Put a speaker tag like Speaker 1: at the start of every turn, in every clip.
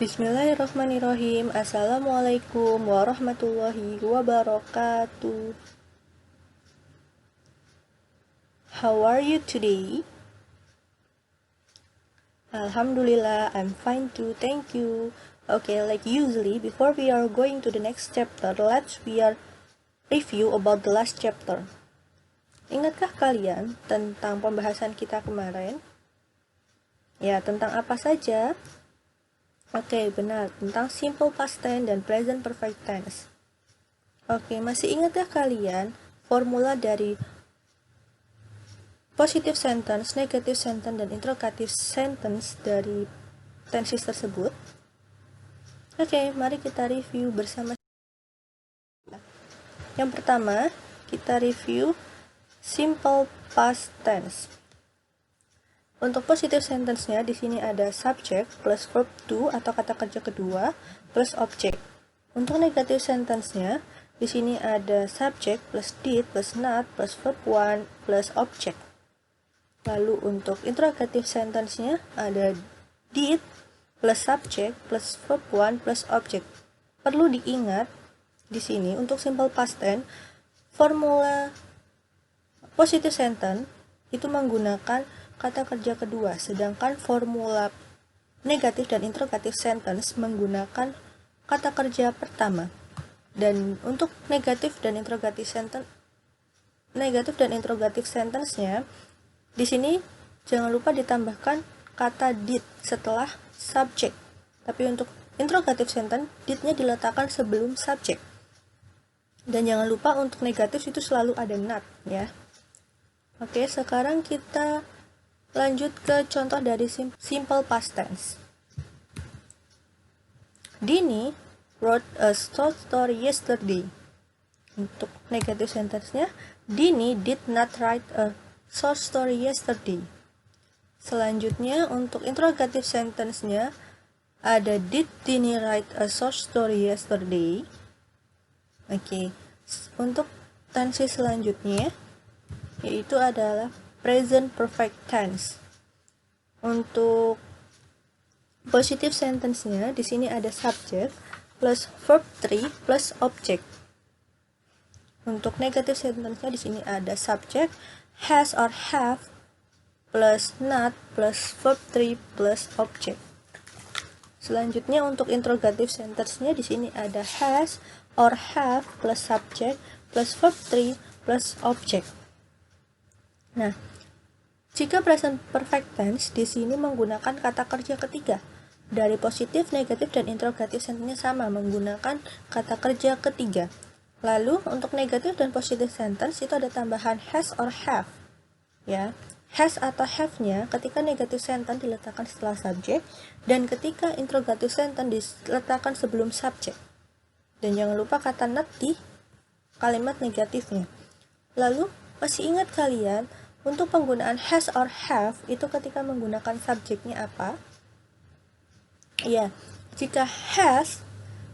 Speaker 1: Bismillahirrahmanirrahim. Assalamualaikum warahmatullahi wabarakatuh. How are you today? Alhamdulillah, I'm fine too, thank you. Okay, like usually, before we are going to the next chapter, let's review about the last chapter. Ingatkah kalian tentang pembahasan kita kemarin? Ya, tentang apa saja? Oke, benar, tentang simple past tense dan present perfect tense. Oke, masih ingatkah kalian formula dari positive sentence, negative sentence, dan interrogative sentence dari tenses tersebut? Oke, mari kita review bersama. Yang pertama, kita review simple past tense. Untuk positive sentence-nya di sini ada subject plus verb to atau kata kerja kedua plus object. Untuk negative sentence-nya di sini ada subject plus did plus not plus verb one plus object. Lalu untuk interrogative sentence-nya ada did plus subject plus verb one plus object. Perlu diingat di sini untuk simple past tense formula positive sentence itu menggunakan kata kerja kedua, sedangkan formula negatif dan interrogative sentence menggunakan kata kerja pertama. Dan untuk negatif dan interrogative sentence-nya di sini jangan lupa ditambahkan kata did setelah subject. Tapi untuk interrogative sentence did-nya diletakkan sebelum subject. Dan jangan lupa untuk negatif itu selalu ada not ya. Oke, sekarang kita lanjut ke contoh dari simple past tense. Dini wrote a short story yesterday. Untuk negative sentence-nya, Dini did not write a short story yesterday. Selanjutnya, untuk interrogative sentence-nya, ada did Dini write a short story yesterday? Oke, untuk tense selanjutnya, yaitu adalah present perfect tense. Untuk positive sentence-nya di sini ada subject plus verb 3 plus object. Untuk negative sentence-nya di sini ada subject has or have plus not plus verb 3 plus object. Selanjutnya untuk interrogative sentence-nya di sini ada has or have plus subject plus verb 3 plus object. Nah, jika present perfect tense di sini menggunakan kata kerja ketiga. Dari positif, negatif, dan interrogative sentence-nya sama menggunakan kata kerja ketiga. Lalu untuk negatif dan positive sentence itu ada tambahan has or have. Ya, has atau have-nya ketika negative sentence diletakkan setelah subjek dan ketika interrogative sentence diletakkan sebelum subjek. Dan jangan lupa kata not di kalimat negatifnya. Lalu masih ingat kalian untuk penggunaan has or have itu ketika menggunakan subjeknya apa? Ya, jika has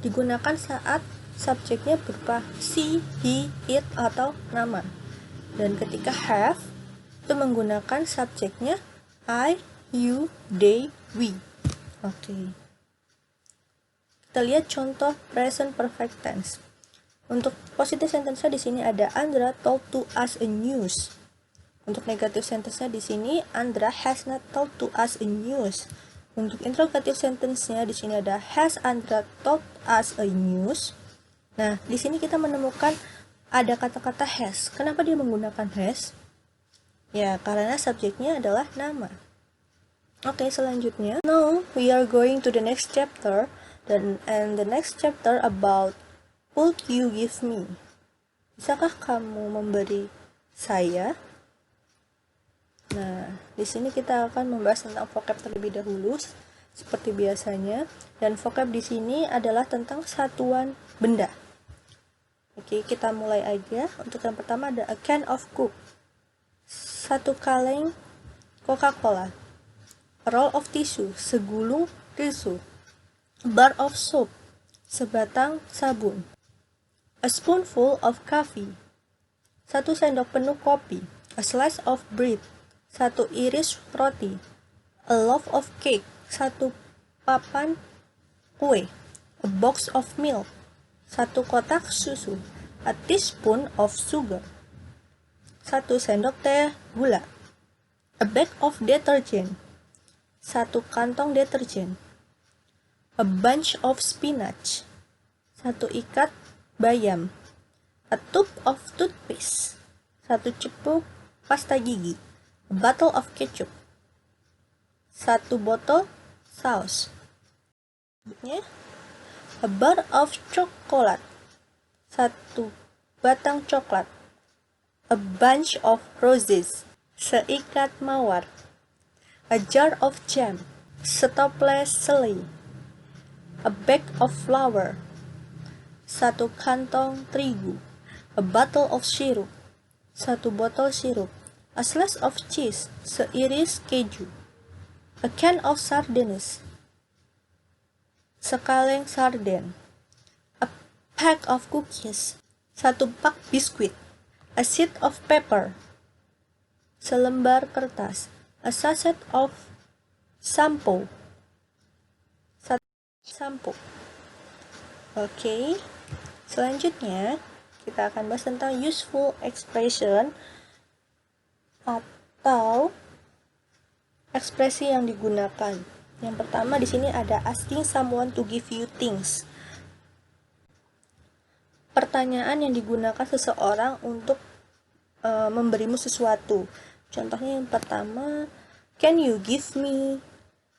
Speaker 1: digunakan saat subjeknya berupa she, he, it, atau nama. Dan ketika have itu menggunakan subjeknya I, you, they, we. Oke. Kita lihat contoh present perfect tense. Untuk positive sentence di sini ada Andra told to us a news. Untuk negative sentence-nya di sini Andra has not told to us a news. Untuk interrogative sentence-nya di sini ada has Andra told us a news. Nah, di sini kita menemukan ada kata-kata has. Kenapa dia menggunakan has? Ya, karena subjeknya adalah nama. Oke, selanjutnya. Now, we are going to the next chapter and the next chapter about would you give me? Bisakah kamu memberi saya? Nah, di sini kita akan membahas tentang vocab terlebih dahulu seperti biasanya, dan vocab di sini adalah tentang satuan benda. Oke, kita mulai aja. Untuk yang pertama ada a can of Coke. Satu kaleng Coca-Cola. A roll of tissue, segulung tisu. A bar of soap, sebatang sabun. A spoonful of coffee. Satu sendok penuh kopi. A slice of bread. Satu iris roti. A loaf of cake, satu papan kue. A box of milk. 1 kotak susu. A teaspoon of sugar. 1 sendok teh gula. A bag of detergent. 1 kantong deterjen. A bunch of spinach. 1 ikat bayam. A tube of toothpaste. 1 cepuk pasta gigi. A bottle of ketchup. 1 botol saus. A bar of chocolate. 1 batang coklat. A bunch of roses. Seikat mawar. A jar of jam. Setoples selai. A bag of flour. 1 kantong terigu. A bottle of syrup. 1 botol sirup. A slice of cheese. Seiris keju. A can of sardines. Sekaleng sarden. A pack of cookies. 1 pak biskuit. A sheet of paper. Selembar kertas. A sachet of shampoo. 1 sampo. Oke. Selanjutnya kita akan bahas tentang useful expression atau ekspresi yang digunakan. Yang pertama di sini ada asking someone to give you things. Pertanyaan yang digunakan seseorang untuk memberimu sesuatu. Contohnya yang pertama, can you give me?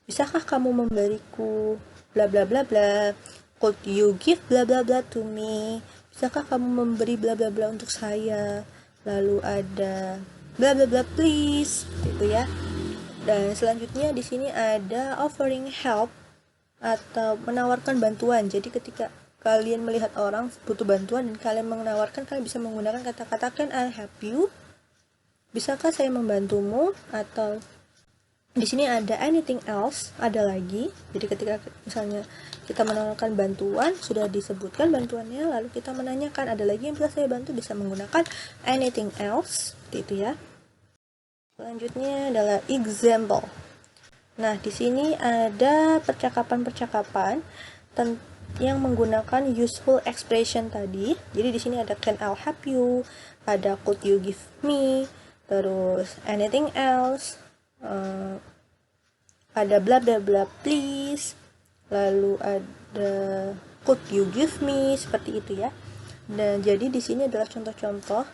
Speaker 1: Bisakah kamu memberiku bla bla bla bla? Could you give bla bla bla to me? Bisakah kamu memberi bla bla bla untuk saya? Lalu ada bla bla bla please, gitu ya. Dan selanjutnya di sini ada offering help atau menawarkan bantuan. Jadi ketika kalian melihat orang butuh bantuan dan kalian menawarkan, kalian bisa menggunakan kata-kata can I help you? Bisakah saya membantumu? Atau di sini ada anything else, ada lagi. Jadi ketika misalnya kita menawarkan bantuan, sudah disebutkan bantuannya, lalu kita menanyakan ada lagi yang bisa saya bantu, bisa menggunakan anything else, gitu ya. Selanjutnya adalah example. Nah, di sini ada percakapan-percakapan yang menggunakan useful expression tadi. Jadi di sini ada can I help you, ada could you give me, terus anything else, ada bla bla bla please, lalu ada could you give me, seperti itu ya. Dan jadi di sini adalah contoh-contoh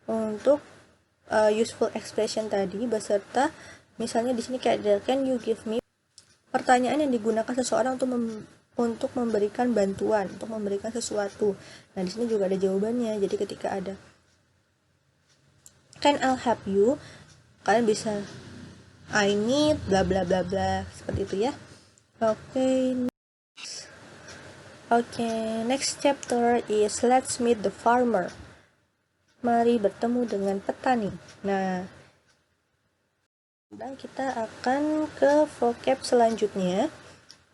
Speaker 1: untuk useful expression tadi beserta misalnya di sini kayak ada can you give me, pertanyaan yang digunakan seseorang untuk memberikan bantuan, untuk memberikan sesuatu. Nah, di sini juga ada jawabannya. Jadi ketika ada can I help you, kalian bisa I need bla bla bla bla, seperti itu ya. Oke, next chapter is let's meet the farmer. Mari bertemu dengan petani. Nah, dan kita akan ke vocab selanjutnya,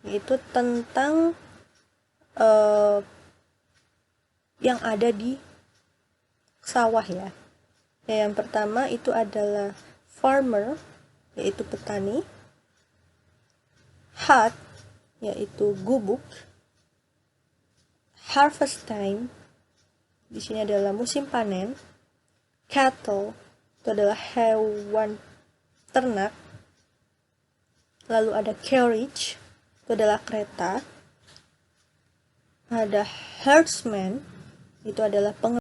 Speaker 1: yaitu tentang yang ada di sawah ya. Yang pertama itu adalah farmer, yaitu petani. Hut, yaitu gubuk. Harvest time, di sini adalah musim panen. Cattle, itu adalah hewan ternak. Lalu ada carriage, itu adalah kereta. Ada herdsman, itu adalah pengembala.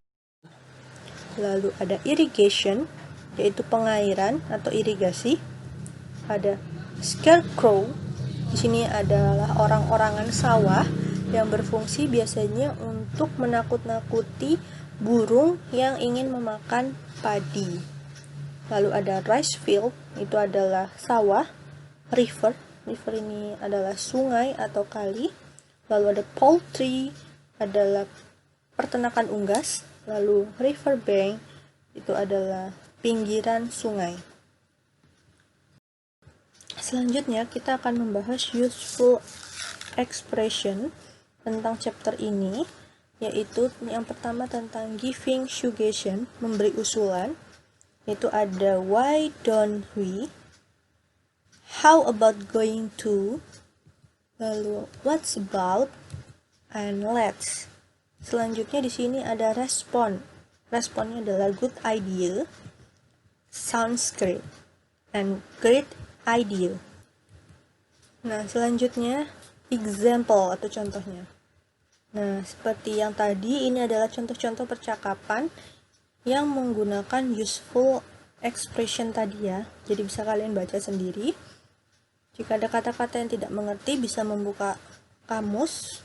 Speaker 1: Lalu ada irrigation, yaitu pengairan atau irigasi. Ada scarecrow, di sini adalah orang-orangan sawah yang berfungsi biasanya untuk menakut-nakuti burung yang ingin memakan padi. Lalu ada rice field, itu adalah sawah. River ini adalah sungai atau kali. Lalu ada poultry, adalah peternakan unggas. Lalu river bank, itu adalah pinggiran sungai. Selanjutnya kita akan membahas useful expression tentang chapter ini, yaitu yang pertama tentang giving suggestion, memberi usulan. Itu ada why don't we, how about going to, Lalu what's about and let's. Selanjutnya di sini ada respon. Responnya adalah good idea, sounds great, and great idea. Nah, selanjutnya example atau contohnya. Nah, seperti yang tadi, ini adalah contoh-contoh percakapan yang menggunakan useful expression tadi ya. Jadi bisa kalian baca sendiri. Jika ada kata-kata yang tidak mengerti, bisa membuka kamus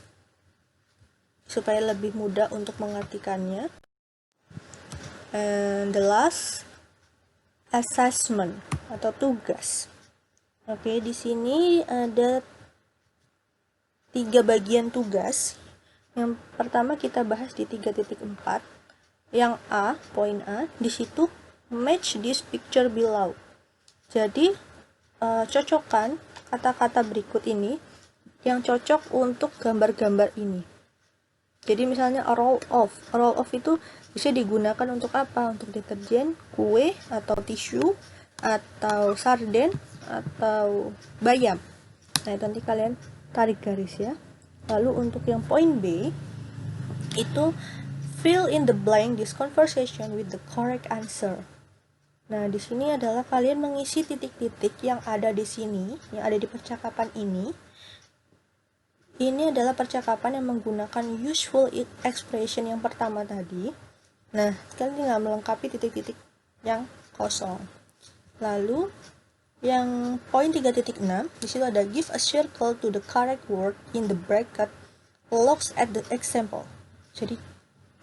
Speaker 1: supaya lebih mudah untuk mengartikannya. And the last, assessment atau tugas. Oke, di sini ada 3 bagian tugas. Yang pertama kita bahas di 3.4. Yang A, poin A, di situ match this picture below. Jadi cocokkan kata-kata berikut ini yang cocok untuk gambar-gambar ini. Jadi misalnya a roll off. A roll off itu bisa digunakan untuk apa? Untuk deterjen, kue, atau tisu, atau sarden, atau bayam. Nah, nanti kalian tarik garis ya. Lalu untuk yang poin B, itu fill in the blank this conversation with the correct answer. Nah, di sini adalah kalian mengisi titik-titik yang ada di sini, yang ada di percakapan ini. Ini adalah percakapan yang menggunakan useful expression yang pertama tadi. Nah, kalian tinggal melengkapi titik-titik yang kosong. Lalu, yang poin 3.6, di situ ada give a circle to the correct word in the bracket, looks at the example. Jadi,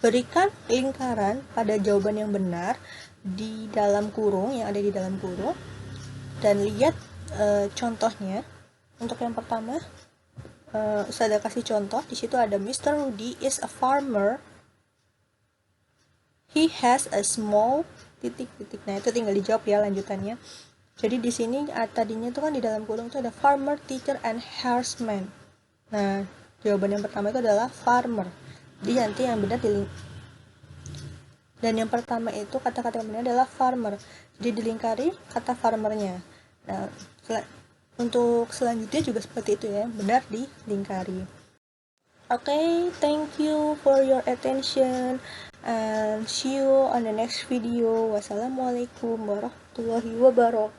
Speaker 1: berikan lingkaran pada jawaban yang benar di dalam kurung, yang ada di dalam kurung, dan lihat contohnya. Untuk yang pertama, saya kasih contoh. Di situ ada Mr. Rudy is a farmer. He has a small titik-titik. Nah, itu tinggal dijawab ya lanjutannya. Jadi di sini tadinya itu kan di dalam kurung itu ada farmer, teacher, and herdsman. Nah, jawaban yang pertama itu adalah farmer. Jadi nanti yang benar dan yang pertama itu kata-kata yang benar adalah farmer. Jadi dilingkari kata farmernya. Nah, untuk selanjutnya juga seperti itu ya, benar dilingkari. Okay, thank you for your attention and see you on the next video. Wassalamualaikum warahmatullahi wabarakatuh.